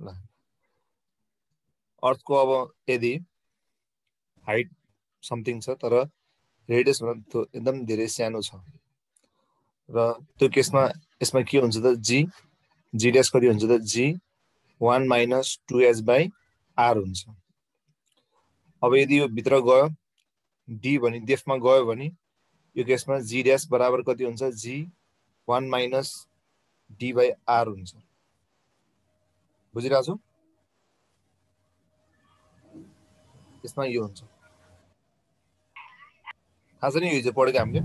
ल अर्थको अब यदि हाइट समथिङ छ तर रेडियस भन्दा एकदम धेरै सानो छ र त्यो केसमा यसमा के हुन्छ त जी ड्यास कति हुन्छ त जी 1 माइनस 2h/r हुन्छ। अब यदि यो भित्र गयो डी भने डेफमा गयो भने यो केसमा जी ड्यास बराबर कति हुन्छ जी 1 माइनस d/r हुन्छ। बुझिरहेको छु? यसमा यो हुन्छ थाहा छ नि यो चाहिँ पढेको हामीले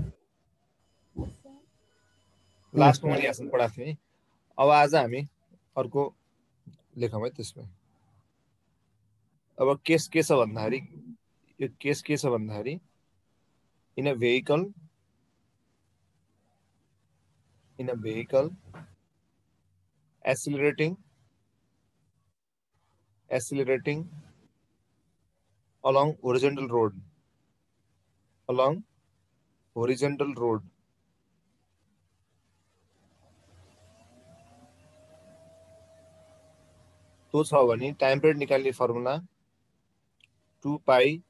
लास्टमा मैले यहाँसम्म पढाएको थिएँ। अब आज हामी अर्को लेखौँ है त्यसमा। अब केस के छ भन्दाखेरि यो केस के छ भन्दाखेरि in a vehicle accelerating along horizontal road तो छ भने टाइम पिरियड निकाल्ने फर्मुला 2 पाई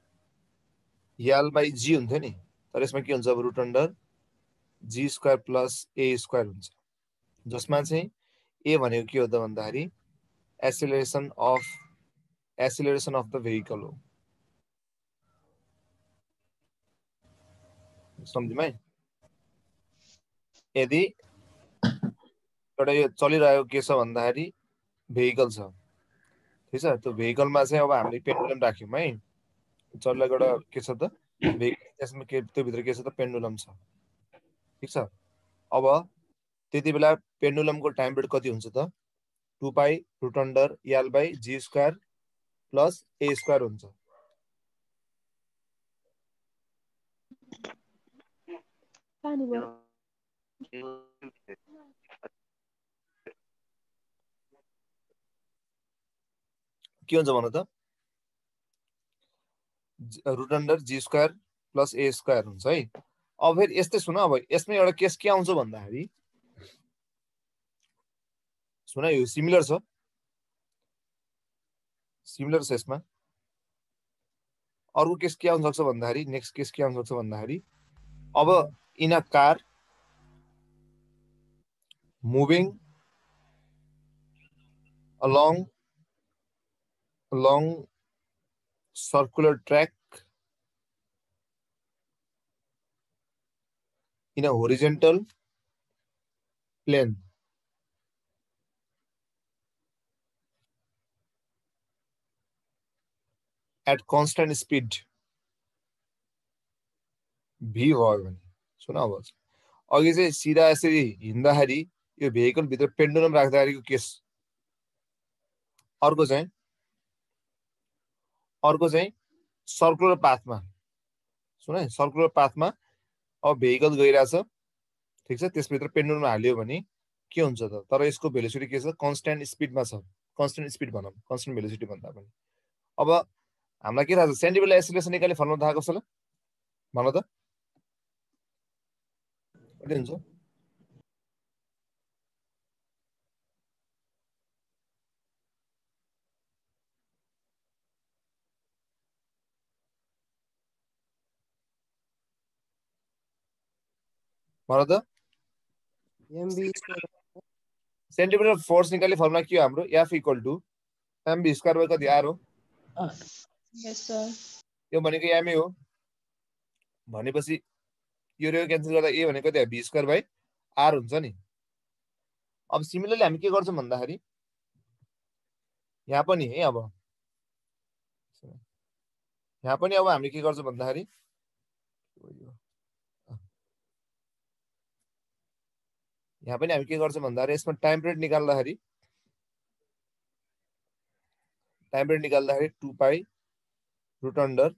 l/g हुन्थ्यो नि तर यसमा के हुन्छ अब root under g square plus a square हुन्छ जसमा चाहिँ a भनेको के हो त भन्दाखेरि एक्सेलरेसन अफ द भेहिकल हो। सम्झिमै यदि एउटा यो चलिरहेको के छ भन्दाखेरि भेहिकल छ ठिक छ त्यो भेहिकलमा चाहिँ अब हामीले पेन्डुलम राख्यौँ है चलिरहेको एउटा के छ त त्यसमा के त्यो भित्र के छ त पेन्डुलम छ ठिक छ। अब त्यति बेला पेन्डुलमको टाइम पिरियड कति हुन्छ त 2 pi root under l/g square plus a square हुन्छ। के हुन्छ भन्नु त root under G square plus A square हुन्छ है। अब फेरि यस्तै सुन अब यसमा एउटा केस के आउँछ भन्दाखेरि सुन यो सिमिलर छ यसमा अर्को केस के आउन सक्छ भन्दाखेरि नेक्स्ट केस के आउन सक्छ भन्दाखेरि अब in a car moving along circular track in a horizontal plane at constant speed v भयो भने सुन अब अघि चाहिँ सिधा यसरी हिँड्दाखेरि यो भेहिकल भित्र पेन्डुलम राख्दाखेरिको केस अर्को चाहिँ सर्कुलर पाथमा सुन है सर्कुलर पाथमा अब भेहिकल गइरहेछ ठिक छ त्यसभित्र पेन्डुलम हाल्यो भने के हुन्छ त तर यसको भेलोसिटी के छ कन्स्ट्यान्ट स्पिडमा छ कन्स्ट्यान्ट स्पिड भनौँ कन्स्ट्यान्ट भेलोसिटी भन्दा पनि। अब हामीलाई के थाहा छ सेन्टिमेन्टल एक्सेलरेसन निकाल्ने फर्मुला थाहा कसैलाई भन त कति हुन्छ भन त सेन्टिमिटर फोर्स निकाल्ने फर्मुला के हो हाम्रो F = mv स्क्वायर बाइ कति r हो यो भनेको ma हो भनेपछि यो रेयो क्यान्सल गर्दा a भनेको कति v स्क्वायर बाइ r हुन्छ नि। अब सिमिलरली हामी के गर्छौँ भन्दाखेरि यहाँ पनि है अब हामीले के गर्छौँ भन्दाखेरि यसमा टाइम पिरियड निकाल्दाखेरि 2 pi root under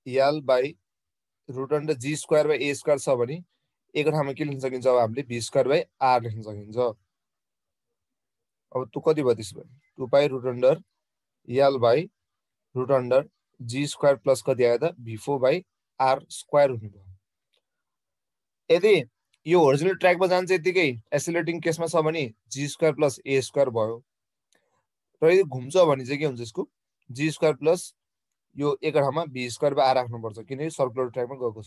l by root under G square by A square छ भने एक ठाउँमा के लेख्न सकिन्छ अब हामीले v स्क्वायर बाई r लेख्न सकिन्छ। अब त्यो कति भयो त्यसो भने 2 pi root under l by root under G square plus कति आयो त v4 बाई r स्क्वायर हुने भयो। यदि यो होरिजोनल ट्र्याकमा जान्छ यतिकै एसिलेटिङ केसमा छ भने जी स्क्वायर प्लस ए स्क्वायर भयो र यो घुम्छ भने चाहिँ के हुन्छ यसको जी स्क्वायर प्लस यो एक ठाउँमा बी स्क्वायर आ राख्नुपर्छ किनकि सर्कुलर ट्र्याकमा गएको छ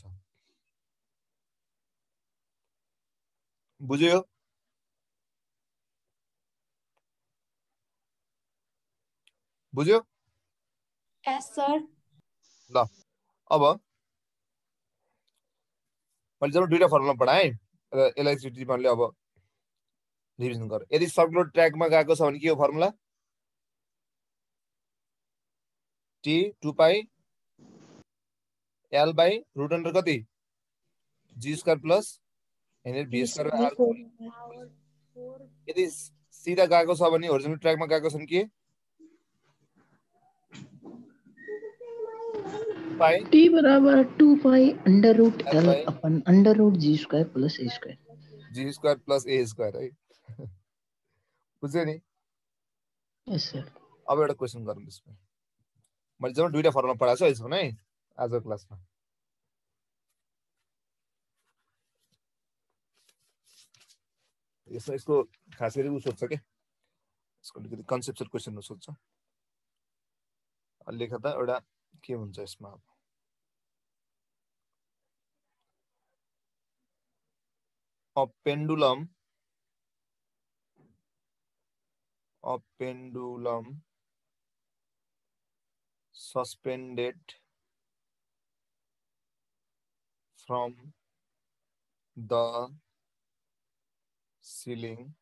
बुझ्यो बुझ्यो यस सर ल अब मैले जब दुईटा फर्मुला पढाएँ र यसलाई चाहिँ तिमीहरूले अब रिभिजन गर यदि सर्कुलर ट्र्याकमा गएको छ भने के हो formula T 2 pi L by root under कति G square plus B square R यदि सिधा गएको छ भने होरिजोनल ट्र्याकमा गएको छ भने के पाई टी बराबर 2 pi under root L L by upon under root G square plus A square G square plus A square है बुझ्यो नि यस सर अब एउटा क्वेसन गरौँ त्यसमा मैले जब दुईटा फर्मुला पढाएको छु यसमा है आजको क्लासमा यसको खास गरी उ सोध्छ के यसको अलिकति कन्सेप्चुअल क्वेसनहरू सोध्छ लेख त एउटा के हुन्छ यसमा a pendulum suspended from the ceiling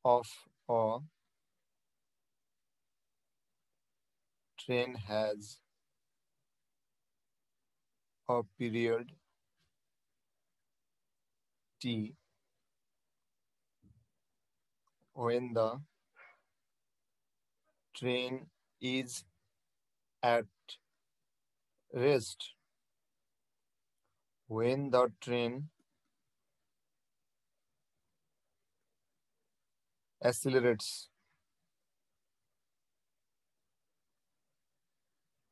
of a train has a period t when the train is at rest. When the train accelerates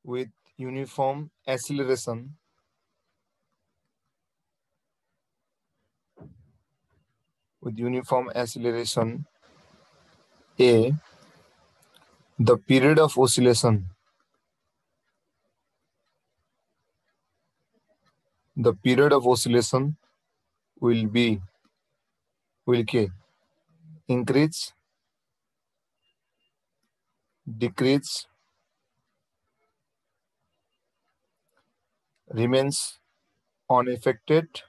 with uniform acceleration, A, the period of oscillation will increase, decrease, remains unaffected,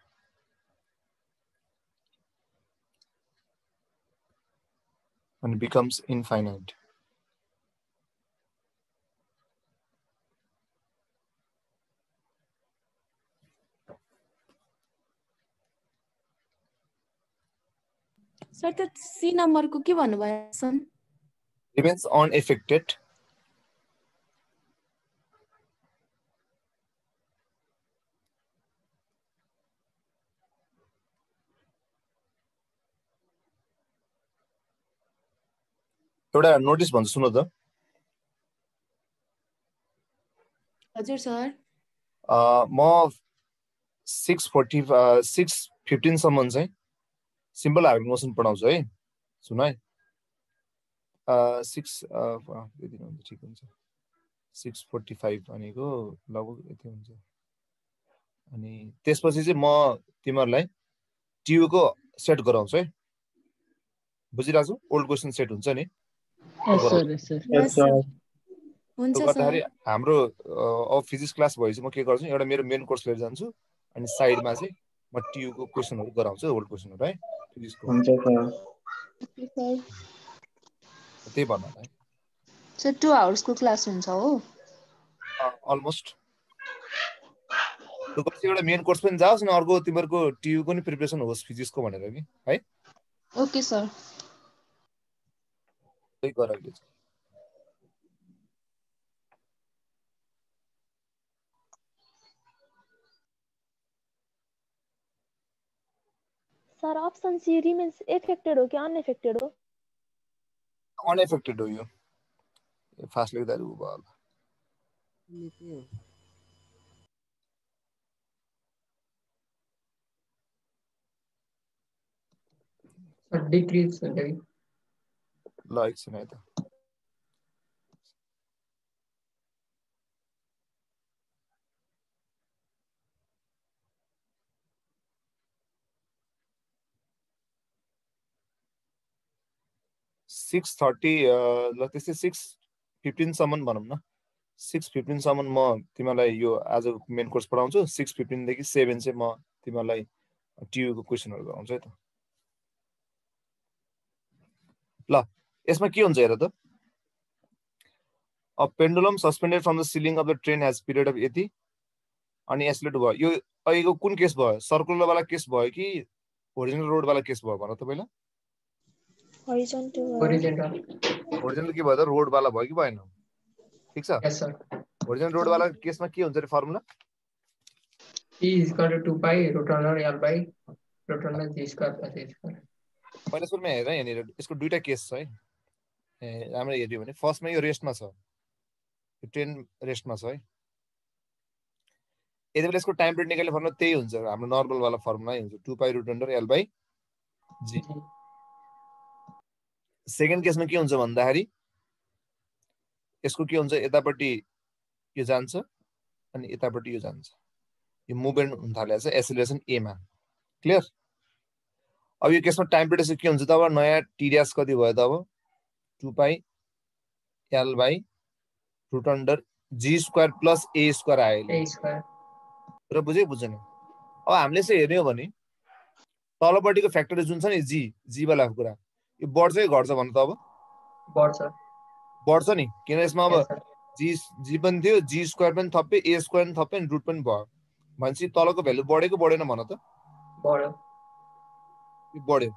and becomes infinite. Sir त्यो C नम्बरको के भन्नुभयो सन Remains unaffected. एउटा notice भन्छु सुन्नु त हजुर sir म 6:15 सम्म चाहिँ सिम्पल हार्मोनिक मोसन पढाउँछु है सुन है ठिक हुन्छ 6:45 भनेको लगभग यति हुन्छ अनि त्यसपछि चाहिँ म तिमीहरूलाई टियुको सेट गराउँछु है बुझिरहेको छु ओल्ड क्वेसन सेट हुन्छ नि यस सर यस सर यस सर हुन्छ सर गर्दाखेरि हाम्रो अब फिजिक्स क्लास भएपछि म के गर्छु एउटा मेरो मेन कोर्स लिएर जान्छु अनि साइडमा चाहिँ म टियुको क्वेसनहरू गराउँछु ओल्ड क्वेसनहरू है फिजिक्सको हुन्छ सर त्यही भन्नलाई सर 2 आवर्सको क्लास हुन्छ हो अलमोस्ट एउटा मेन कोर्स पनि जाओस् न अर्को तिमीहरूको टियुको नि प्रिपरेसन होस् फिजिक्सको भनेर नि है ओके सर त्यही गराइदियो sir option C remains affected हो कि unaffected हो अनएफेक्टेड हो यो फास्ट लेख्दा उ भयो होला डिक्रिज हुन्छ कि ल एकछिन है त सिक्स 30 ल त्यस्तै 6:15 सम्म भनौँ न 6:15 सम्म म तिमीलाई यो आजको मेन कोर्स पढाउँछु 6:15 देखि 7 चाहिँ म तिमीलाई टियुको क्वेसनहरु गराउँछु है त ल यसमा के हुन्छ हेर त a pendulum suspended from the ceiling of the train has period of यति अनि एस्लेट भयो यो अहिलेको कुन केस भयो सर्कुलर वाला केस भयो कि होरिजोनल रोड वाला केस भयो भन त पहिला horizontal ओरिजिनल होरिजोनल के भयो त रोड वाला भयो कि भएन ठीक छ यस सर होरिजोनल रोड वाला केसमा के हुन्छ रे formula P is equal to 2 pi root under L by root under G square plus A square. पहिला सुरुमा हेर यहाँनिर यसको दुईटा केस छ है ए राम्रो हेर्यो भने फर्स्टमा यो रेस्टमा छ यो ट्रेन रेस्टमा छ है यति बेला यसको टाइम पिरियड निकाल्ने फर्मुला त्यही हुन्छ हाम्रो नर्मल वाला फर्मुला हुन्छ 2 pi root under L by G second केसमा के हुन्छ भन्दाखेरि यसको के हुन्छ यतापट्टि यो जान्छ अनि यतापट्टि यो जान्छ यो मुभमेन्ट हुन थालेको छ एसिलेरेसन ए मा क्लियर अब यो केसमा टाइम पिरियड के हुन्छ त अब नयाँ टी ड्याश कति भयो त अब 2 pi L by root under G square plus A square आयो A square. र बुझ्यो बुझेन अब हामीले चाहिँ हेर्ने हो भने तलपट्टिको फ्याक्टर जुन छ नि जी वाला कुरा यो बढ्छ कि घट्छ भन्नु त अब बढ्छ बढ्छ नि किन यसमा अब Yes, sir. जी पनि थियो जी स्क्वायर पनि थप्यो ए स्क्वायर पनि थप्यो अनि रुट पनि भयो भनेपछि तलको भ्यालु बढेको बढेन भन त बढ्यो यो बढ्यो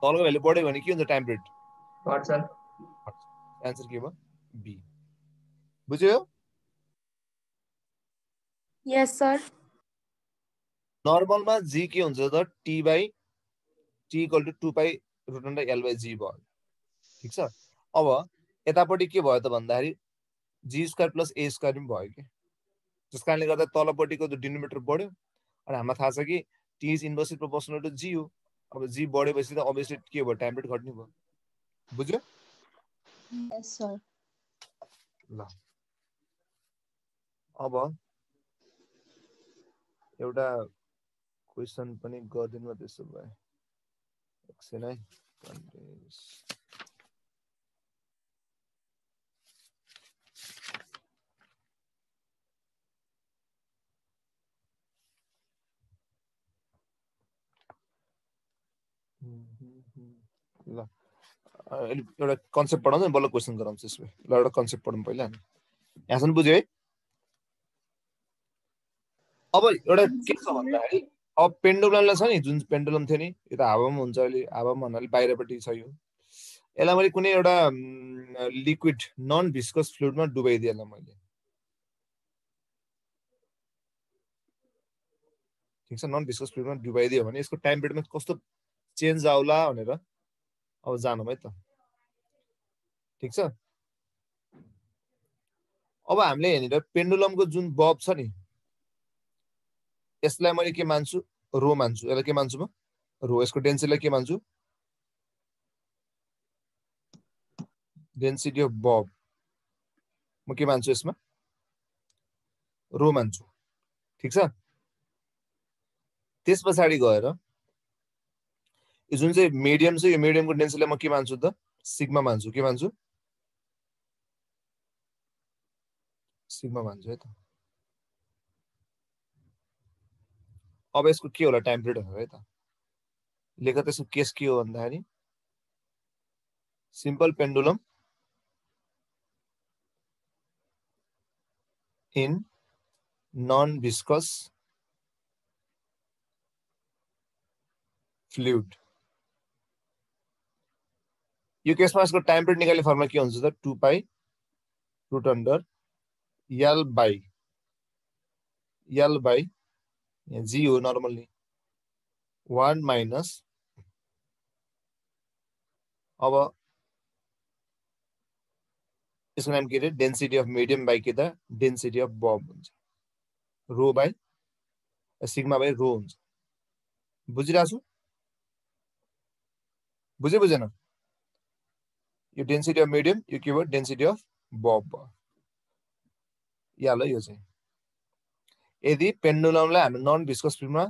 तलको भ्यालु बढ्यो भने के हुन्छ टाइम पिरियड घट्छ एन्सर के भयो बी बुझ्यो यस सर नर्मलमा जी के हुन्छ त T by T equal to 2 pi root under L by G भयो ठीक छ अब यतापट्टि के भयो त भन्दाखेरि जी स्क्वायर प्लस ए स्क्वायर पनि भयो कि जस कारणले गर्दा तलपट्टिको डिनोमिनेटर बढ्यो अनि हामीलाई थाहा छ कि T is inversely proportional to G हो अब जी बढेपछि त अभियसली के भयो टाइम पिरियड घट्ने भयो बुझ्यो yes sir ल अब एउटा क्वेसन पनि गर्दिनु त्यसो भए एकछिन है ल एउटा कन्सेप्ट पढाउँछ बल्ल क्वेसन गराउँछ त्यसो भए ल एउटा कन्सेप्ट पढौँ पहिला हामी यहाँसम्म बुझ्यो है अब एउटा के छ भन्दाखेरि अब पेन्डुलमलाई छ नि जुन पेन्डुलम थियो नि यो त हावामा हुन्छ अहिले हावामा भन्नाले बाहिरपट्टि छ यो यसलाई मैले कुनै एउटा लिक्विड नन भिस्कस फ्लुइडमा डुबाइदिएँ मैले ठिक छ नन भिस्कस फ्लुइडमा डुबाइदियो भने यसको टाइम पिरियडमा कस्तो चेन्ज आउला भनेर अब जानौँ है त ठिक छ अब हामीले यहाँनिर पेन्डुलमको जुन बब छ नि यसलाई मैले के मान्छु रो मान्छु यसलाई के मान्छु म रो यसको डेन्सिटीलाई के मान्छु डेन्सिटी अफ बब म के मान्छु यसमा रो मान्छु ठिक छ त्यस पछाडि गएर यो जुन चाहिँ मिडियम छ यो मिडियमको डेन्सिटीलाई म के मान्छु त सिग्मा मान्छु के मान्छु सिग्मा मान्छु है त अब यसको के होला टाइम पिरियड है त लेख त्यसको केस के हो भन्दाखेरि simple pendulum in non viscous fluid यो केसमा यसको टाइम पिरियड निकाल्ने फर्मुला के हुन्छ त 2 pi root under L by जी हो नर्मली 1 माइनस अब यसको नाम के रे डेन्सिटी अफ मिडियम बाई के त डेन्सिटी अफ बब हुन्छ रो बाई सिग्मा बाई रो हुन्छ बुझिरहेको छु बुझेन यो डेन्सिटी अफ मिडियम यो के भयो डेन्सिटी अफ बब भयो ल यो चाहिँ यदि पेन्डुलमलाई हामी नन भिस्कस फिल्डमा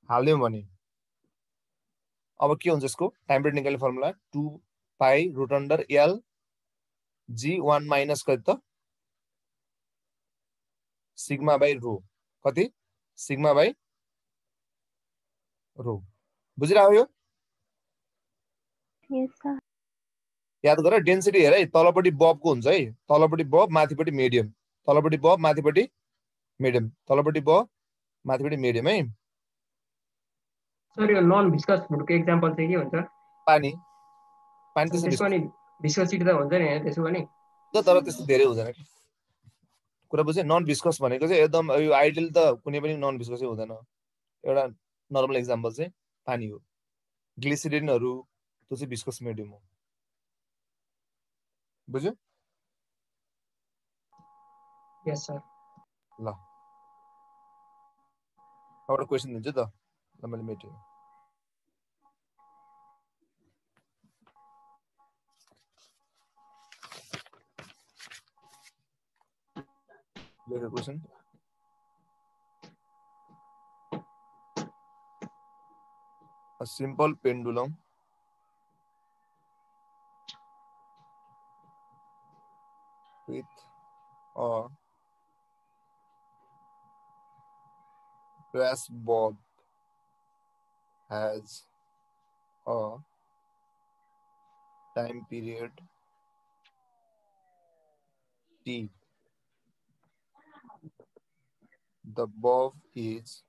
हाल्यौं भने अब के हुन्छ यसको टाइम पिरियड निकाल्ने formula 2 pi root under L G 1 minus कति त सिग्मा बाई रो कति सिग्मा बाई रो बुझिरहेको यो Yes, sir. याद गर डेन्सिटी हेर है तलपट्टि बबको हुन्छ है तलपट्टि बब माथिपट्टि मिडियम तलपट्टि बब माथिपट्टि मिडियम तलपट्टि बब माथिपट्टि मिडियम है सर यो नन भिस्कस फुडको एक्जाम्पल चाहिँ के हुन्छ पानी पानी त्यसो त्यसको नि भिस्कोसिटी त हुन्छ नि हैन त्यसो भने तर त्यस्तो धेरै हुँदैन कि कुरा बुझे नन भिस्कस भनेको चाहिँ एकदम यो आइडियल त कुनै पनि नन भिस्कसै हुँदैन एउटा नर्मल एक्जाम्पल चाहिँ पानी हो ग्लिसरिनहरु त्यो चाहिँ भिस्कस मिडियम हो बुझ्यो यस सर ल एउटा क्वेशन दिन्छु त ल मैले मेटेँ लेख्नु question a simple pendulum with a brass bob has a time period t. The bob is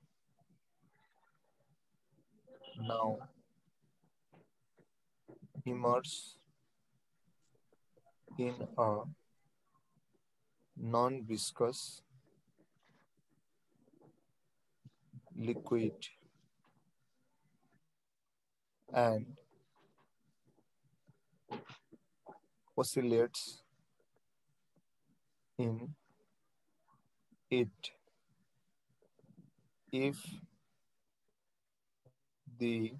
now immersed in a non-viscous liquid and oscillates in it. If the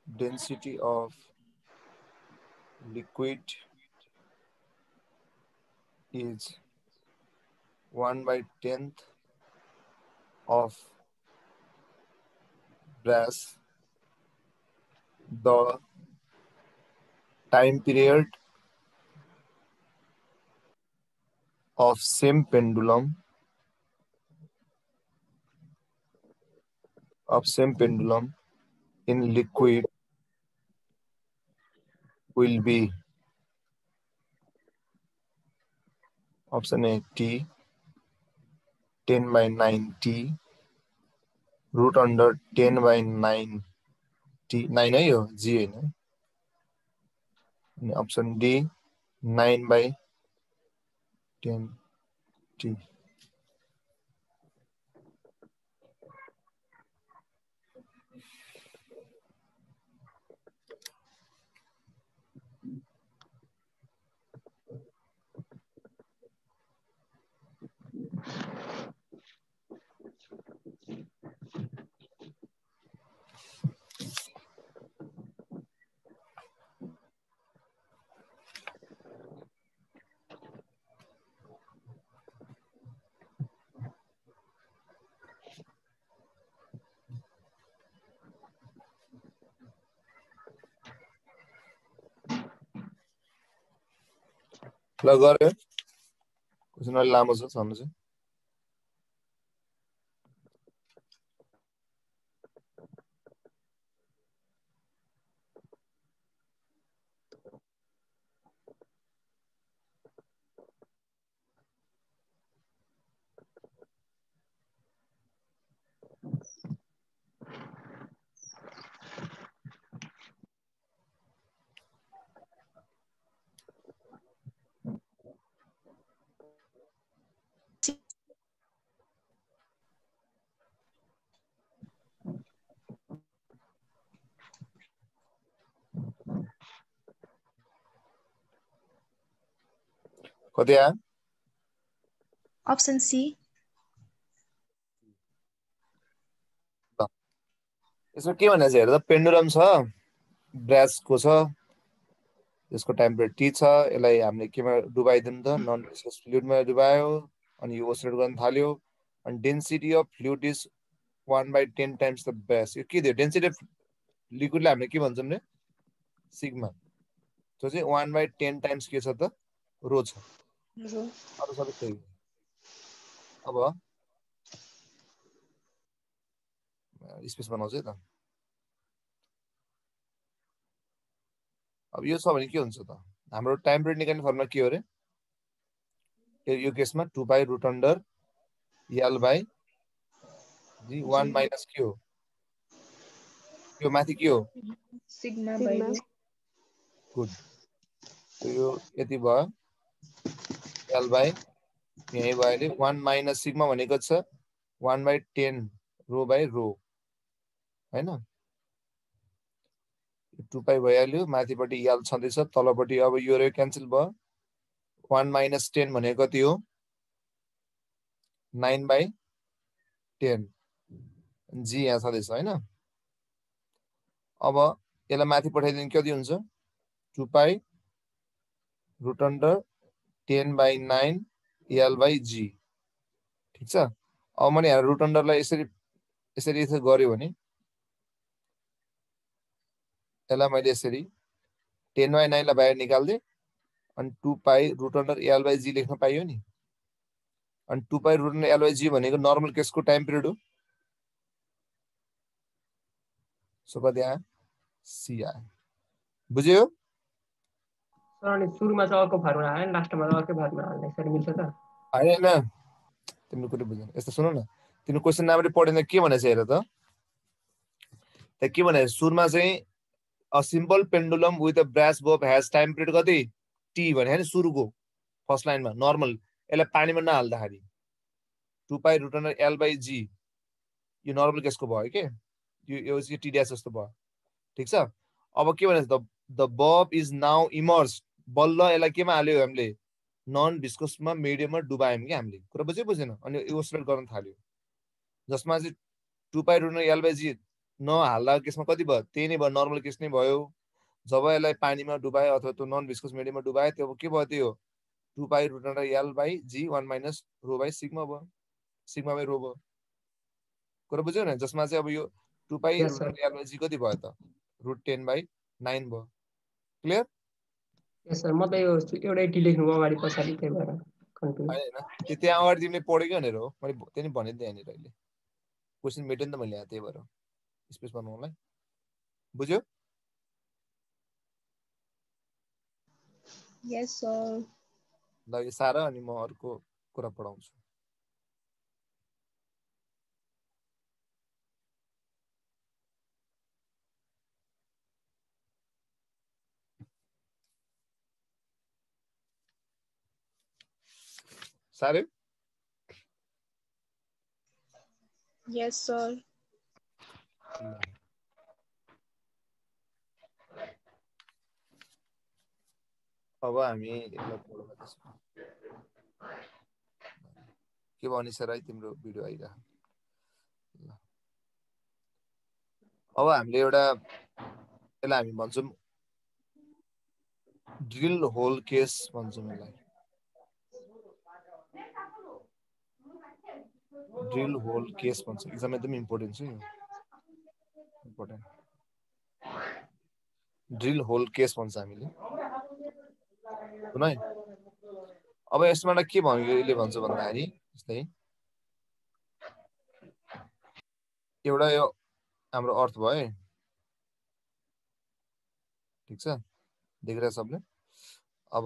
density of liquid is 1/10 of brass, the time period of same pendulum in liquid will be option A T 10/9 T root under 10/9 T 9 है यो G हैन अनि option D 9/10 T ल गरे question अलि लामो छ सम्झ चाहिँ कति आयो Option C. यसमा के भनेको छ हेर त पेन्डुलम छ ब्रासको छ, यसको टेम्परेचर टी छ, यसलाई हामीले केमा डुबाइदिउँ त नन विस्कस फ्लुइडमा डुबायो अनि यो ओसिलेट गर्न थाल्यो अनि density of fluid is 1/10 times the brass. यो के दियो डेन्सिटी अफ लिक्विडलाई हामीले के भन्छौँ भने सिग्मा, जो चाहिँ 1/10 टाइम्स के छ त रो छ। अरु सबै त्यही हो। अब स्पेस बनाउँछ है त। अब यो छ भने के हुन्छ त हाम्रो टेम्परेचर निकाल्ने फर्मुला के हो रे यो केसमा 2 pi root under L by G 1 minus के हो यो माथि के हो Sigma by Sigma. root. Good. यो यति भयो एल बाई यही भयो अहिले 1 माइनस सिग्मा भनेको छ 1/10 रो बाई रो हैन। 2 पाई भइहाल्यो, माथिपट्टि एल छँदैछ, तलपट्टि अब यो रे क्यान्सल भयो। 1 माइनस 10 भनेको कति हो 9/10 जी यहाँ छँदैछ हैन। अब यसलाई माथि पठाइदिनु कति हुन्छ 2 pi root under 10/9 L by जी। ठिक छ। अब मैले यहाँ रुट अन्डरलाई यसरी यसरी यसरी गर्यो भने यसलाई मैले यसरी 10/9 लाई बाहिर निकाल्दिएँ अनि 2 pi root under L by जी लेख्न पाइयो नि। अनि 2 pi root under L by जी भनेको नर्मल केसको टाइम पिरियड हो। सो कति आयो सी आयो। बुझ्यो? सर अनि सुरुमा चाहिँ अर्को फर्मुला आयो लास्टमा अर्कै फर्मुला हाल्ने यसरी मिल्छ त? होइन तिम्रो कुरो बुझ्दैन। यस्तो सुन न तिम्रो क्वेसन राम्ररी पढेन के भनेछ हेर त। के भने सुरुमा चाहिँ a simple pendulum with a brass bob has time period कति टी भने हैन सुरुको फर्स्ट लाइनमा नर्मल यसलाई पानीमा नहाल्दाखेरि 2 pi root under L by G यो नर्मल केसको भयो के यो चाहिँ टी ड्यास जस्तो भयो। ठिक छ। अब के भनेछ द बब इज नाउ इमर्स बल्ल यसलाई केमा हाल्यो हामीले नन भिस्कसमा मिडियममा डुबायौँ कि हामीले। कुरा बुझ्यो बुझेन? अनि इलस्ट्रेट गर्न थाल्यो जसमा चाहिँ 2 pi root under L by जी नहाल्दा केसमा कति भयो त्यही नै भयो नर्मल केस नै भयो। जब यसलाई पानीमा डुबायो अथवा त्यो नन भिस्कस मिडियममा डुबायो त्यो के भयो त्यो 2 pi root under L by G 1 minus rho by sigma भयो, सिग्मा बाई रो भयो। कुरा बुझ्यो न? जसमा चाहिँ अब यो 2 pi Yes, root sir. Under L by G कति भयो त रुट 10/9 भयो। क्लियर? यस सर, म त यो एउटै टी लेख्नु अगाडि पछाडि त्यही भएर कन्फ्युज। होइन त्यो त्यहाँ अगाडि तिमीले पढेको भनेर हो मैले त्यही नि भनिदिएँ यहाँनिर अहिले क्वेसन मेटेँ नि त मैले यहाँ त्यही भएर स्पेस बनाउनुलाई। बुझ्यो? Yes, sir. ल यो सारा अनि म अर्को कुरा पढाउँछु। सारे Yes, sir. अब हामी यसलाई पढ्दैछौँ। के भनिस् र तिम्रो भिडियो आइरह। अब हामीले एउटा यसलाई हामी भन्छौँ ड्रिल होल केस भन्छौँ यसलाई। ड्रिल होल केस भन्छ। एक्जाम एकदम इम्पोर्टेन्ट छ यो। इम्पोर्टेन्ट ड्रिल होल केस भन्छ हामीले। सुन है अब यसबाट के भन्यो यसले भन्छ भन्दाखेरि जस्तै एउटा यो हाम्रो अर्थ भयो है। ठिक छ देखिरहेको सबले। अब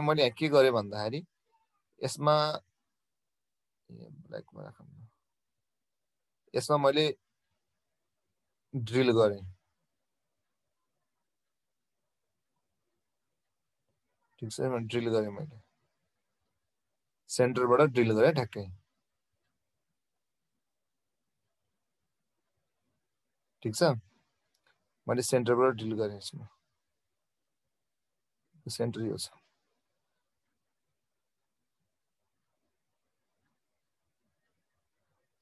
मैले यहाँ के गरेँ भन्दाखेरि यसमा ब्ल्याकमा राखौँ यसमा मैले ड्रिल गरेँ। ठिक छ ड्रिल गरेँ मैले सेन्टरबाट ड्रिल गरेँ ठ्याक्कै। ठिक छ मैले सेन्टरबाट ड्रिल गरेँ यसमा सेन्टर यो छ।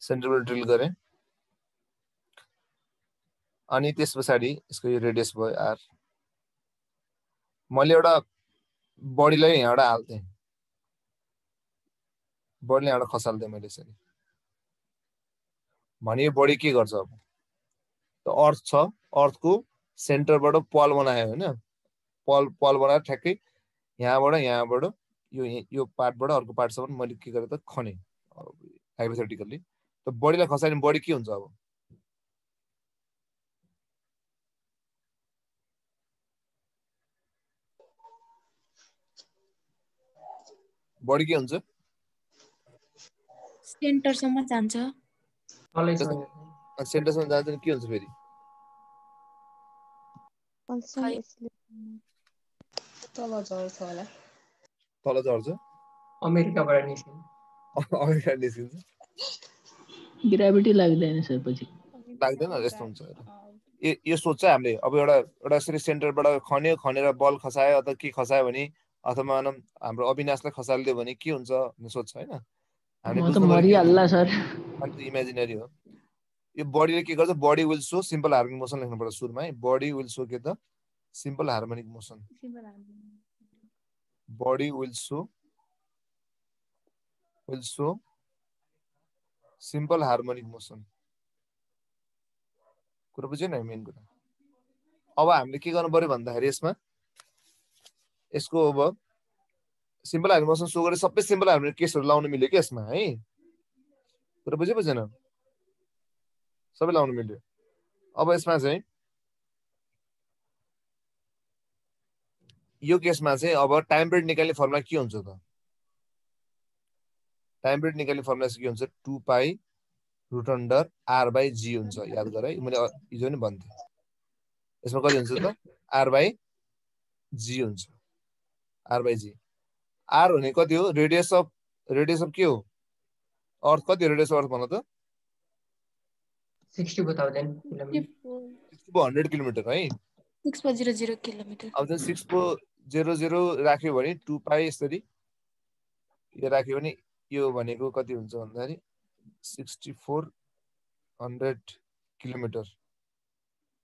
सेन्टरबाट ड्रिल गरेँ अनि त्यस पछाडि यसको यो रेडियस भयो r मैले एउटा बडीलाई यहाँबाट हाल्थे बडीलाई यहाँबाट खसाल्थे मैले यसरी भने यो बडी के गर्छ अब त अर्थ छ अर्थको सेन्टरबाट पल बनायो हैन पल बनाएर ठ्याक्कै यहाँबाट यो पार्टबाट अर्को पार्टसम्म मैले के गरे त खने हाइपोथेटिकली त बडीलाई खसाल्ने बडी के हुन्छ अब बडी के हुन्छ सेन्टरसम्म जान्छ सेन्टरसम्म जान्छ नि के हुन्छ फेरि तल झर्छ होला तल झर्छ अमेरिकाबाट निस्किन्छ अमेरिका निस्किन्छ ग्राभिटी लाग्दैन सर पछि लाग्दैन यस्तो हुन्छ यो सोच चाहिँ हामीले अब एउटा यसरी सेन्टरबाट खनेर बल खसायो अथवा के खसायो भने अथवा मानव हाम्रो अविनाशलाई खसालिदियो भने के हुन्छ भन्ने सोच्छ हैन म त मरिहाल्ला सर अनि इमेजिनरी हो यो बडीले के गर्छ body will show simple harmonic motion लेख्नु पर्छ सुरुमा है बडी विल सो के त simple harmonic motion body will show simple harmonic motion कुरा बुझ्यो न मेन कुरा अब हामीले के गर्नु पर्यो भन्दाखेरि यसको अब सिम्पल हार्मोनिक मोसन सो गरे सबै सिम्पल हार्मोनिक केसहरु लाउन मिल्यो के यसमा है कुरा बुझ्यो बुझेन सबै लाउन मिल्यो अब यसमा चाहिँ यो केसमा चाहिँ अब टाइम पिरियड निकाल्ने फर्मुला के हुन्छ त टाइम पिरियड निकाल्ने फर्मुला के हुन्छ 2 pi root under r by g हुन्छ याद गर है मैले हिजो नि भन्थे यसमा कति हुन्छ त r बाई g हुन्छ r बाई g r भने कति हो रेडियस अफ के हो अर्थ कति रेडियस अर्थ भन त 64,000 किलोमिटर 100 किलोमिटर है 6.00 किलोमिटर अब चाहिँ 6.00 राख्यो भने 2 पाई यसरी यो राख्यो भने यो भनेको कति हुन्छ भन्दाखेरि 6400 किलोमिटर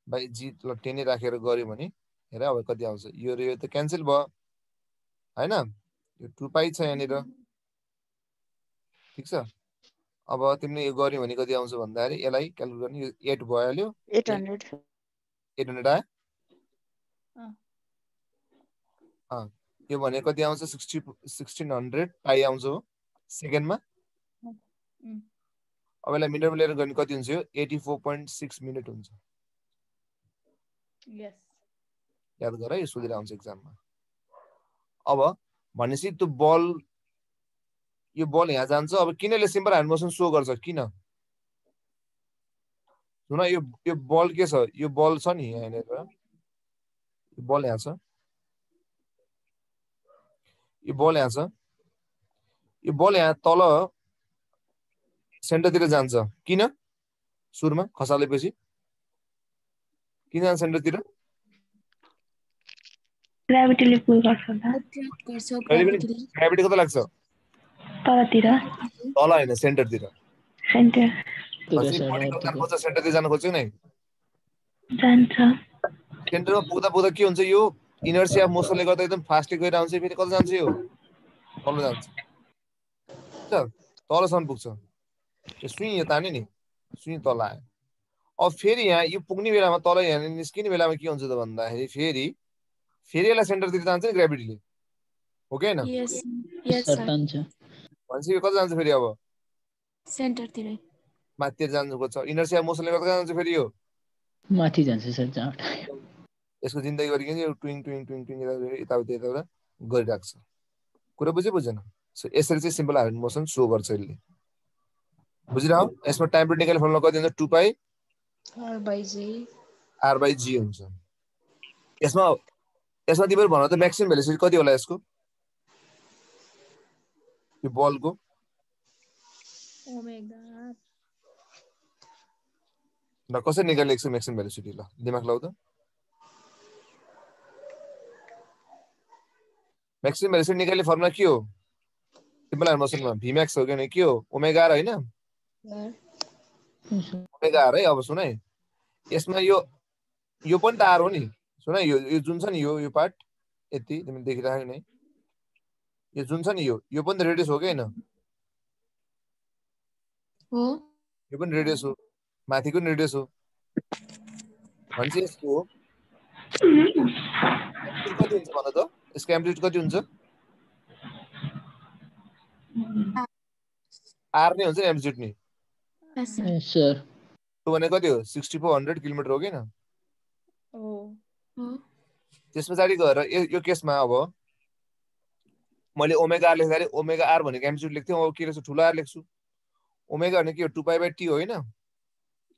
बाई जी 10 राखेर गर्यो भने हेर अब कति आउँछ यो र यो त क्यान्सल भयो हैन यो 2 पाई छ यहाँनिर ठीक छ अब तिमीले यो गर्यो भने कति आउँछ भन्दाखेरि यसलाई क्याल्कुलेट गर्ने यो 8 भइहाल्यो 800 आयो यो भने कति आउँछ 1600 पाई आउँछ हो सेकेन्डमा अब यसलाई मिनटमा लिएर गर्ने कति हुन्छ यो 84.6 मिनेट हुन्छ याद गर यो सोधेर आउँछ एक्जाममा अब भनेपछि त्यो यो बल यहाँ जान्छ अब किन यसले सिम्पल ह्यान्ड मोसन सो गर्छ किन सुन यो बल के छ यो बल छ नि यहाँनिर यो बल यहाँ छ यो बल यहाँ तल सेन्टरतिर जान्छ किन सुरुमा खसालेपछि किन जान्छ सेन्टरतिर ग्राभिटीले पुल गर्छ ग्राभिटी कता लाग्छ तलतिर तल हैन सेन्टरतिर सेन्टरतिर जान खोज्छ नि जान्छ सेन्टरमा पुग्दा के हुन्छ यो इनर्सिया मोसनले गर्दा एकदम फास्टली गएर आउँछ फेरि कता जान्छ यो तल जान्छ तलसम्म पुग्छ यो सुई यो तान्यो नि सुई तल आयो अब फेरि यहाँ यो पुग्ने बेलामा तल यहाँ निस्किने बेलामा के हुन्छ त भन्दाखेरि फेरि यसलाई सेन्टरतिर जान्छ नि ग्राभिटीले हो कि हैन भनेपछि यो कता जान्छ फेरि अब सेन्टरतिर माथितिर जानु खोज्छ इनर्सिया मोसनले गर्दा जान्छ फेरि यो माथि जान्छ सर जहाँ यसको जिन्दगी गरिकन यो ट्विङ यताउता गरिराख्छ कुरा बुझेन सो यसरी चाहिँ सिम्पल हार्मोनिक मोसन सो गर्छ यसले बुझिरह यसमा टाइम पिरियड निकाल्ने फर्मुला कति हुन्छ 2 पाई r बाई g हुन्छ यसमा तिमीहरु भन त म्याक्सिमम भेलोसिटी कति होला यसको यो बलको ओमेगा ल कसरी निकाल्ने यसको म्याक्सिमम भेलोसिटी ल दिमाग लाउ त म्याक्सिमम भेलोसिटी निकाल्ने फर्मुला के हो सिम्पल हार्मोनिक मोसनमा vmax हो कि के हो ओमेगा r हैन ओमेगा r है अब सुन है यसमा यो यो पनि तार हो नि सुन यो जुन छ नि यो पार्ट यति तिमीले देखिरहेको नि यो जुन छ नि यो पनि रेडियस हो कि हैन हो यो पनि रेडियस हो माथिको नि रेडियस हो भन्छ यसको एम्प्लिट्युड कति हुन्छ भन त यसको एम्प्लिट्युड कति हुन्छ आर नै हुन्छ नि एम्प्लिट्युड नि यस सर Yes, sir. त्यो भने कति हो 6400 किलोमिटर हो किन हो हो त्यस पछाडि गएर यो केसमा अब मैले ओमेगा आर लेख्दाखेरि ओमेगा आर भनेको एम्प्लिट्युड लेख्थेँ अब के लेख्छु ठुलो आर लेख्छु ओमेगा भनेको के हो 2π/t हो हैन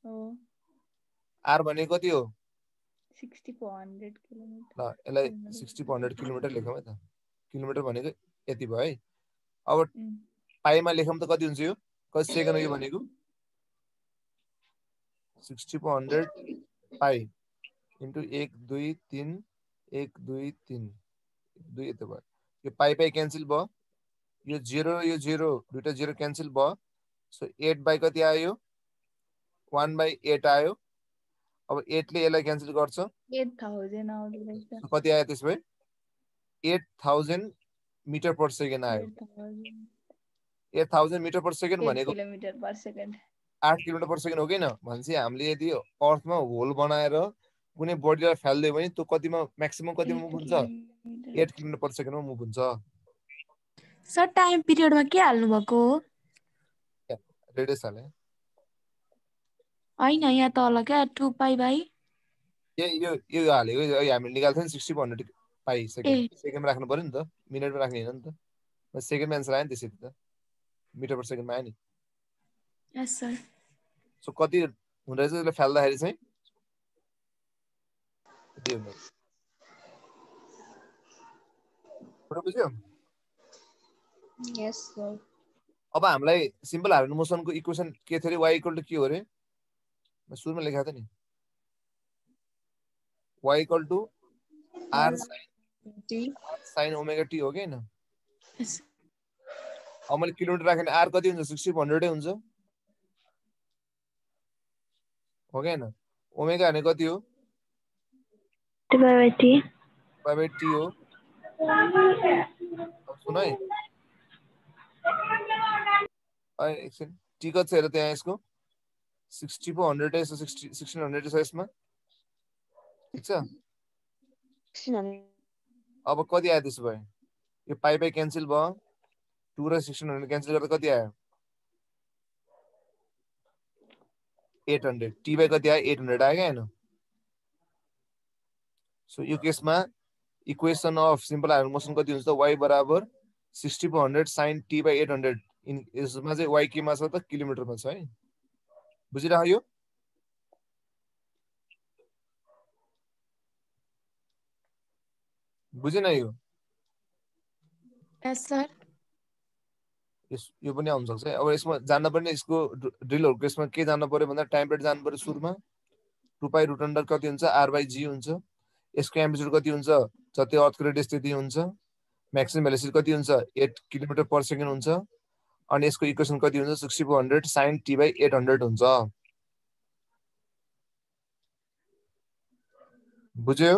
हो आर भनेको कति हो 6400 किलोमिटर ल यसलाई 6400 किलोमिटर लेखौँ है त किलोमिटर भनेको यति भयो है अब पाइमा लेखौँ त कति हुन्छ यो कति सेकेन्ड हो यो भनेको 6400 पाइ इन्टु 1 2 3 1 2 3 2 यति भयो यो पाइ क्यान्सल भयो यो 0 यो 0 दुईटा 0 क्यान्सल भयो सो 8 बाइ कति आयो 1/8 आयो अब 8 ले यसलाई क्यान्सल गर्छ 8000 आउँदो रहेछ कति आयो त्यसमै 8000 मिटर पर सेकेन्ड आयो 8000 मिटर पर सेकेन्ड भनेको kilometre per second 8 kilometre per second हो किन भनेपछि हामीले यदि अर्थमा होल बनाएर कुनै बडीलाई फाल्दियो भने त्यो कतिमा म्याक्सिमम कतिमा मुभ हुन्छ 8 किलोमिटर पर सेकेन्डमा मुभ हुन्छ सर टाइम पिरियडमा के हाल्नु भएको हो रेडियस हाले हैन यहाँ तल क्या 2π/. यो हालेको हामीले निकाल्थ्यौं नि 6400 पाइ सेकेन्ड सेकेन्डमा राख्नु पर्यो नि त मिनेटमा राख्ने हैन नि त सेकेन्डमा एन्सर आयो नि त्यसरी त मिटर पर सेकेन्डमा आयो नि यस सर सो कति हुँदो रहेछ त्यसले फाल्दाखेरि चाहिँ यति हुँदो पुरा बुझ्यो यस सर अब हामीलाई सिम्पल हार्मोनिक मोसनको इक्वेसन के थियो रे y = के हो रे म सुरुमा लेखेको थिएँ नि y = r sin omega t हो कि हैन यस अब मैले किलोमिटर राखेँ भने r कति हुन्छ 6400 हुन्छ हो कि हैन ओमेगा भने कति हो 2π/t π/t हो सुन है एकछिन t कति छ हेर त्यहाँ यसको 6400 छ 1600 छ यसमा ठीक छ 1600 अब कति आयो त्यसो भए यो पाइ क्यान्सल भयो 2 र 1600 क्यान्सल गर्दा कति आयो 800 t बाइ कति आयो 800 आयो क्या हैन सो यो केसमा equation of simple harmonic motion कति हुन्छ त y = 6400 sin t / 800 यसमा चाहिँ y केमा छ त किलोमिटरमा छ है बुझिराख्यो बुझेन यो यस सर यो पनि आउन सक्छ अब यसमा जान्न पर्ने यसको ड्रिलहरुको यसमा के जान्न पर्यो भन्दा टाइम पिरियड जान्न पर्यो सुरुमा 2π√under कति हुन्छ r/g हुन्छ यसको एम्प्लिट्युड कति हुन्छ जति अर्थको रेडियस त्यति हुन्छ म्याक्सिमम भेलोसिटी कति हुन्छ 8 किलोमिटर पर सेकेन्ड हुन्छ अनि यसको इक्वेसन कति हुन्छ 6400 sin t / 800 हुन्छ बुझ्यो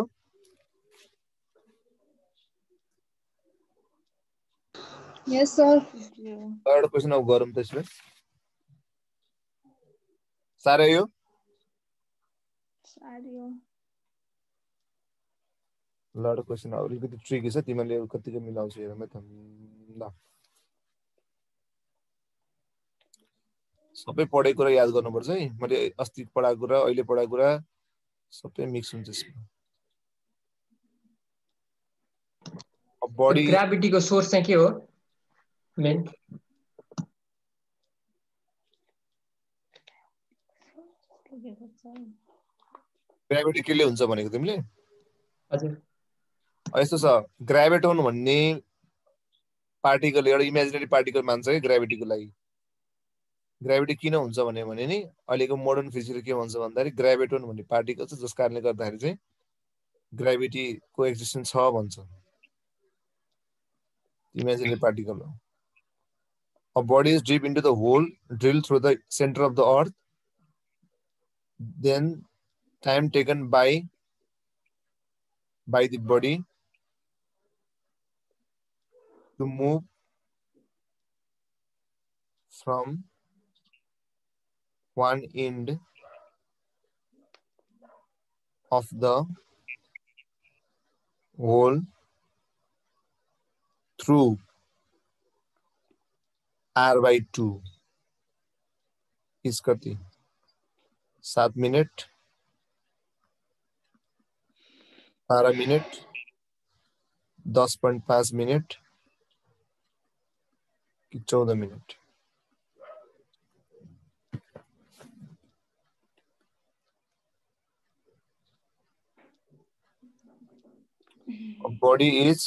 यस सर थर्ड क्वेशन अब गरौँ त्यसले साह्रै यो साह्रै लड क्वेशन अलिकति ट्रिकी छ तिमीले कतिको मिलाउँछ हेरौँ है त ल सबै पढेको कुरा याद गर्नुपर्छ है मैले अस्ति पढाएको कुरा अहिले पढाएको कुरा सबै मिक्स हुन्छ यसमा अब बडी ग्राभिटीको सोर्स चाहिँ के हो मेन ग्राभिटी केले हुन्छ भनेको तिमीले हजुर यस्तो छ ग्राभिटोन भन्ने पार्टिकल एउटा इमेजिनरी पार्टिकल मान्छ है ग्राभिटीको लागि ग्राभिटी किन हुन्छ भने नि अहिलेको मोडर्न फिजिक्सले के भन्छ भन्दाखेरि ग्राभिटोन भन्ने पार्टिकल छ जस कारणले गर्दाखेरि चाहिँ ग्राभिटीको एक्जिस्टेन्स छ भन्छ imaginary particle. A body is deep into the hole, drilled through the center of the earth. Then time taken by the body to move from one end of the hole through r/2 is कति 7 minute 12 minute 10.5 minute कि 14 minute body is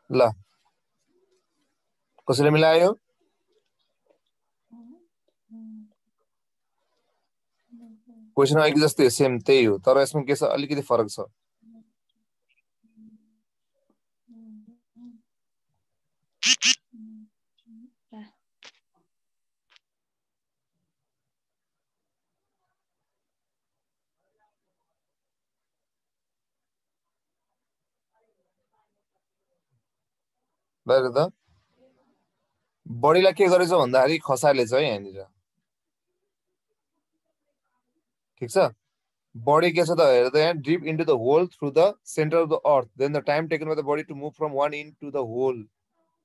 ल कसैले मिलायो question अघि जस्तै same त्यही हो तर यसमा के छ अलिकति फरक छ ल त बडीलाई के गरेछ भन्दाखेरि खसालेछ है यहाँनिर ठीक छ body के छ त हेर त यहाँ deep into the hole through the center of the earth then the time taken by the body to move from one end to the hole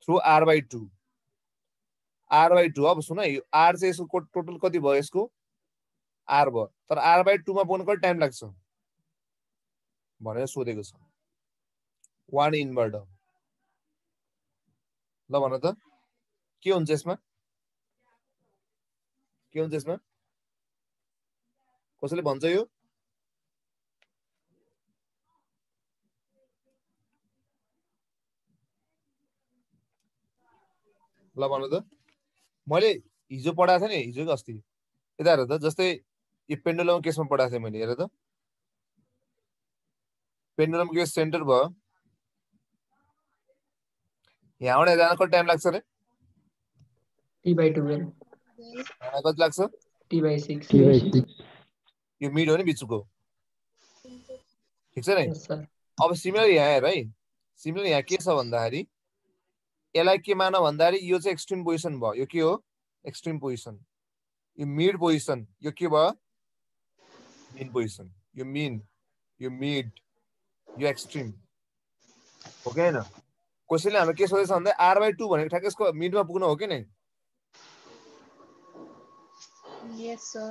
through r/2 r/2 अब सुन है r चाहिँ यसको टोटल कति भयो यसको r भयो तर r/2 मा पुग्न कति टाइम लाग्छ भनेर सोधेको छ one end बाट ल भन त के हुन्छ यसमा कसैले भन्छ यो ल भन त मैले हिजो पढाएको थिएँ नि हिजो कि अस्ति यता हेर त जस्तै यो पेन्डुलम केसमा पढाएको थिएँ मैले हेर त पेन्डुलम केस सेन्टर भयो यहाँबाट जान कति टाइम लाग्छ रे t/12 कति लाग्छ t/6 यो मिड हो नि बिचको ठीक छ नि yes sir अब सिमिलर यहाँ हेर है सिमिलर यहाँ के छ भन्दाखेरि यसलाई के मान भन्दाखेरि यो चाहिँ एक्सट्रिम पोजिसन भयो यो के हो एक्सट्रिम पोजिसन यो मिड पोजिसन यो के भयो मिन पोजिसन यो मिन यो मिड यो एक्सट्रिम हो कि हैन कसैले हाम्रो के सोधेछ भन्दा r/2 भनेको ठ्याक्कै यसको मिडमा पुग्न हो कि नै Yes, sir.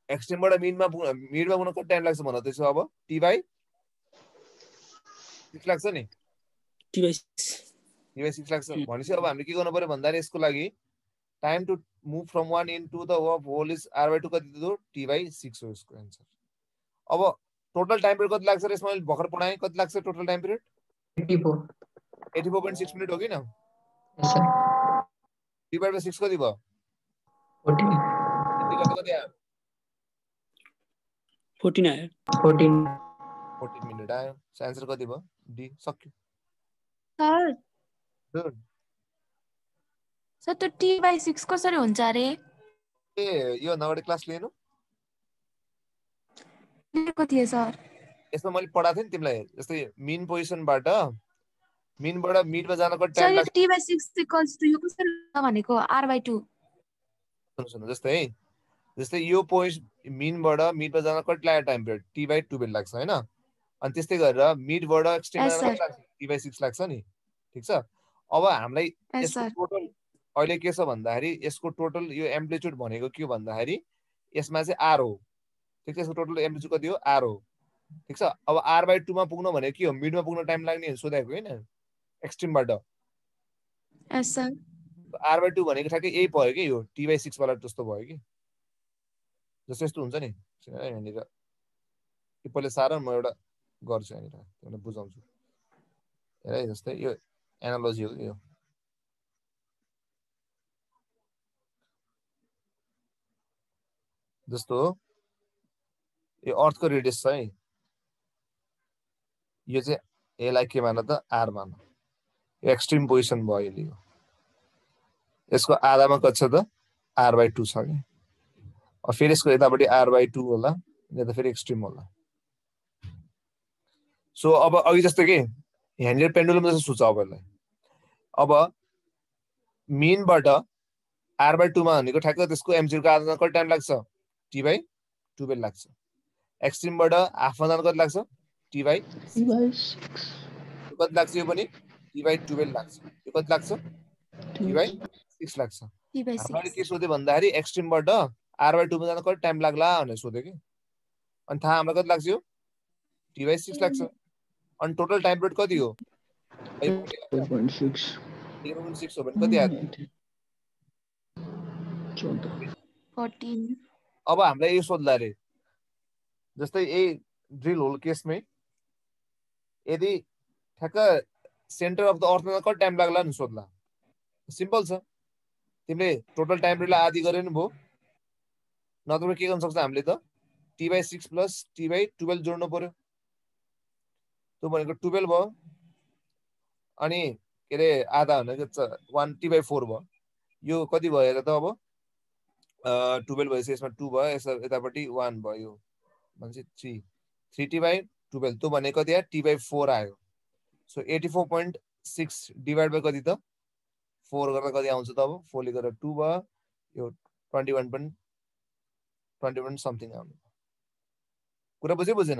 एक्सट्रिमबाट मिडमा पुग्न कति टाइम लाग्छ भन त्यसो अब t/6 लाग्छ नि t/6 लाग्छ भनेपछि अब हामीले के गर्नु पर्यो भन्दाखेरि यसको लागि time to move from one in to the hole is r/2 कति दियो t/6 हो यसको आन्सर अब टोटल टाइम पिरियड कति लाग्छ र यसमा मैले भर्खर पढाएँ कति लाग्छ टोटल टाइम पिरियड 84.6 मिनेट हो कि न yes sir t/6 कति भयो 14 कति आयो 14 आयो 14 मिनेट आयो आन्सर कति भयो डी सक्यो सर गुड सर त्यो t/6 कसरी हुन्छ अरे ए यो नगरे क्लास लिनु लिएको थिएँ सर यसमा मैले पढाएको थिएँ नि तिमीलाई जस्तै मिन पोजिसनबाट मिनबाट मिडमा जान कति सर टाइम यो लाग्छ t/6 इक्वल्स टु यो कसरी हुन्छ भनेको r/2 सुन्नु जस्तै जस्तै यो पोइन्ट मिनबाट मिडमा जान कति लाग्यो टाइम पिरियड t/12 लाग्छ हैन अनि त्यस्तै गरेर मिडबाट एक्सट्रिममा Yes, जान कति sir. लाग्छ t/6 लाग्छ नि ठीक छ अब हामीलाई Yes, यसको sir. टोटल अहिले के छ भन्दाखेरि यसको टोटल यो एम्प्लिट्युड भनेको के हो भन्दाखेरि यसमा चाहिँ r हो ठीक छ यसको टोटल एम्प्लिट्युड कति हो r हो ठीक छ अब r/2 मा पुग्न भनेको के हो मिडमा पुग्न टाइम लाग्ने सोधेको हैन एक्सट्रिमबाट Yes, sir. r/2 भनेको ठ्याक्कै यही पर्यो कि यो t/6 वाला जस्तो भयो कि जस्तो यस्तो हुन्छ नि यहाँनिर यो पहिले सार म एउटा गर्छु यहाँनिर तिमीलाई बुझाउँछु हेर है जस्तै यो एनालोजी हो यो जस्तो यो अर्थको रेडियस छ है यो चाहिँ यसलाई के मान त r मान यो एक्सट्रिम पोजिसन भयो अहिले यो यसको आधामा कति छ त r/2 छ कि फेरि यसको यतापट्टि r/2 होला यता फेरि एक्सट्रिम होला सो अब अघि जस्तो के यहाँनिर पेन्डुलम जस्तो सुन्छ अब यसलाई अब मिनबाट r/2 मा भनेको ठ्याक्क त्यसको एम्प्लिट्युडको आधारमा कति टाइम लाग्छ t/12 लाग्छ एक्सट्रिमबाट हाफमा जान कति लाग्छ t/6 कति लाग्छ यो पनि t/12 लाग्छ यो कति लाग्छ t/6 लाग्छ हामीले के सोध्यो भन्दाखेरि एक्सट्रिमबाट r/2 मा जान कति टाइम लाग्ला भनेर सोध्यो कि अनि थाहा हामीलाई कति लाग्छ यो t/6 लाग्छ अनि टोटल टाइम पिरियड कति हो 4.6 0.6 हो भने कति आयो 14. अब हामीलाई यो सोध्ला रे जस्तै यही ड्रिल होल केसमै यदि ठ्याक्क सेन्टर अफ द अर्थमा कति टाइम लाग्ला नि सोध्ला सिम्पल छ तिमीले टोटल टाइम पिरियडलाई आधी गरे नि भयो नत्र के गर्न सक्छ हामीले त t/6 प्लस t/12 जोड्नु पर्यो त्यो भनेको 12 भयो अनि के रे आधा भनेको 1 t/4 भयो यो कति भयो त अब 12 भएपछि यसमा 2 भयो यतापट्टि 1 भयो भनेपछि 3 t/12 त्यो भनेको कति आयो t/4 आयो सो 84.6 डिभाइड बाइ कति त 4 गर्दा कति आउँछ त अब 4 ले गरेर 2 भयो यो 21 समथिङ आउनु कुरा बुझेन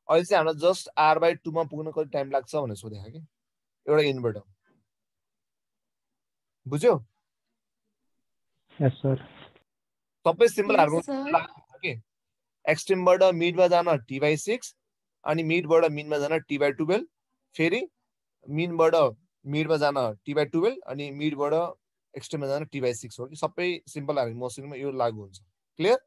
अहिले चाहिँ हामीलाई जस्ट r/2 मा पुग्न कति टाइम लाग्छ भनेर सोधेको कि एउटा इन्भर्ट बुझ्यौ यस सर सबै सिम्पल Yes, हार्मोन sir. के एक्सट्रिमबाट मिडमा जान t/6 अनि मिडबाट मिनमा जान t/12 फेरि मिनबाट मिडमा जान t/12 अनि मिडबाट एक्सट्रिममा जान t/6 हो कि सबै सिम्पल हार्मोनिक मोसनमा यो लागू हुन्छ क्लियर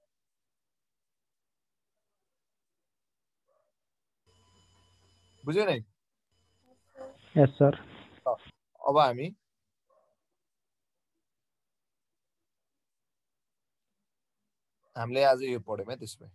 बुझ्यौ नै यस सर अब हामीले आज यो पढ्यौँ है त्यसमै